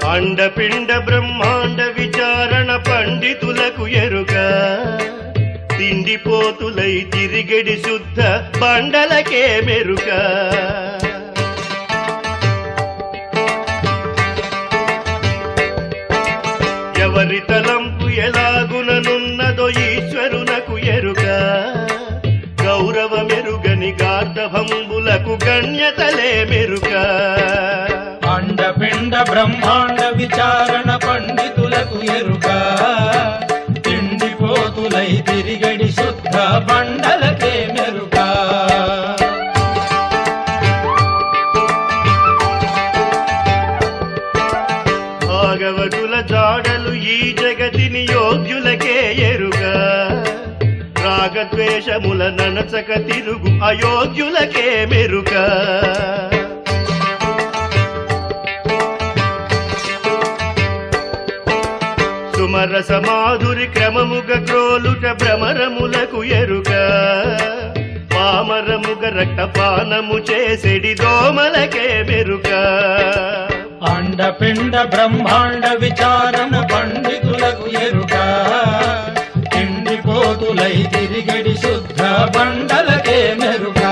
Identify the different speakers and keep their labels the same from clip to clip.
Speaker 1: అండపిండ బ్రహ్మాండ విచారణ పండితులకు ఎరుక తిండిపోతులై తిరిగడి శుద్ధ బండలకే మెరుక ఎవరి తలంపు ఎలాగుననున్నదో ఈశ్వరునకు ఎరుక గౌరవ మెరుగని గార్ధభంబులకు గణ్యతలే మెరుక
Speaker 2: అండపిండ బ్రహ్మాండ విచారణ పండితులకు ఎరుక తిండిపోతులై తిరిగడి శుద్ధ బండలకే మెరుక
Speaker 1: భాగవతుల జాడలు ఈ జగతిని యోగ్యులకే ఎరుక రాగద్వేషముల ననచక తిరుగు అయోగ్యులకే మెరుక సుమర సమాధురి క్రమముగ క్రోలుట భ్రమరములకు ఎరుక పామరముగ రక్తపానము చేసెడి దోమలకే మెరుక
Speaker 2: అండపిండ బ్రహ్మాండ విచారణ పండితులకు ఎరుక తిండిపోతులై తిరిగడి శుద్ధ బండలకే మెరుక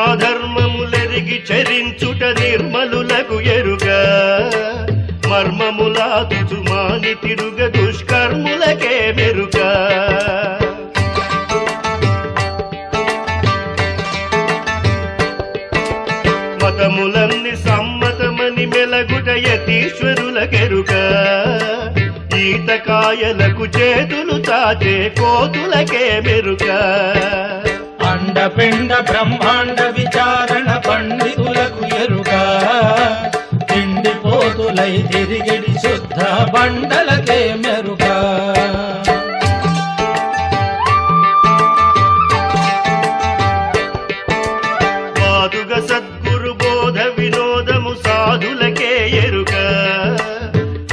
Speaker 1: ధర్మాధర్మములెరిగి చరించుట నిర్మలులకు ఎరుక మర్మములా తుచుమాని తిరుగ దుష్కర్ములకే మెరుక మతములన్ని సమ్మతమని మెలగుట యతీశ్వరులకెరుక ఈతకాయలకు చేతులు చాచే కోతులకే మెరుక
Speaker 2: అండపిండ బ్రహ్మాండ విచారణ పండితులకు ఎరుక తిండిపోతులై తిరిగిడి శుద్ధ బండలకే మెరుక
Speaker 1: పాదుగ సద్గురు బోధ వినోదము సాధులకే ఎరుక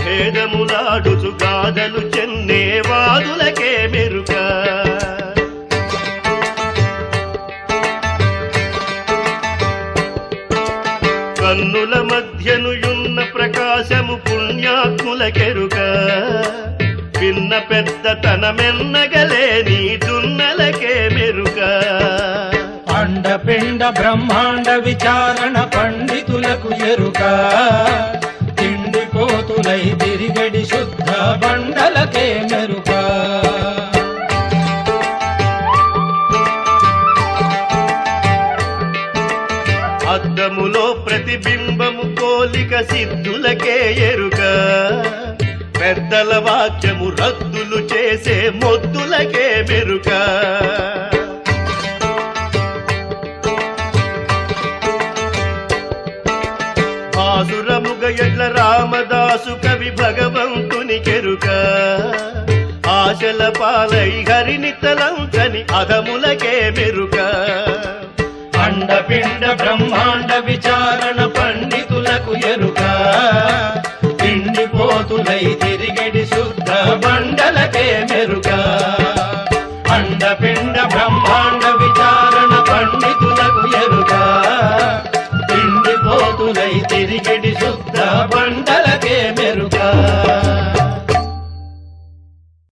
Speaker 1: భేదములాడుచు గాథలు చెన్నే వాదులకే మెరుక కన్నుల మధ్యనుయున్న ప్రకాశము పుణ్యాత్ములకెరుక పిన్న పెద్ద తనమెన్నగలేని దున్నలకే మెరుక
Speaker 2: అండపిండ బ్రహ్మాండ విచారణ పండితులకు ఎరుక తిండిపోతులై తిరిగడి శుద్ధ బండలకే మెరుక
Speaker 1: అద్దములో ప్రతిబింబము కోలిక సిద్ధులకే ఎరుక పెద్దల వాక్యము రద్దులు చేసే మొద్దులకే మెరుక ఆసురముగ ఎడ్ల రామదాసు కవి భగవంతుని కెరుక ఆశల పాలై హరిని తలంచని అధములకే మెరుక
Speaker 2: అండపిండ బ్రహ్మాండ విచారణ పండితులకు ఎరుక తిండిపోతులై తిరిగడి శుద్ధ బండలకే మెరుక అండపిండ బ్రహ్మాండ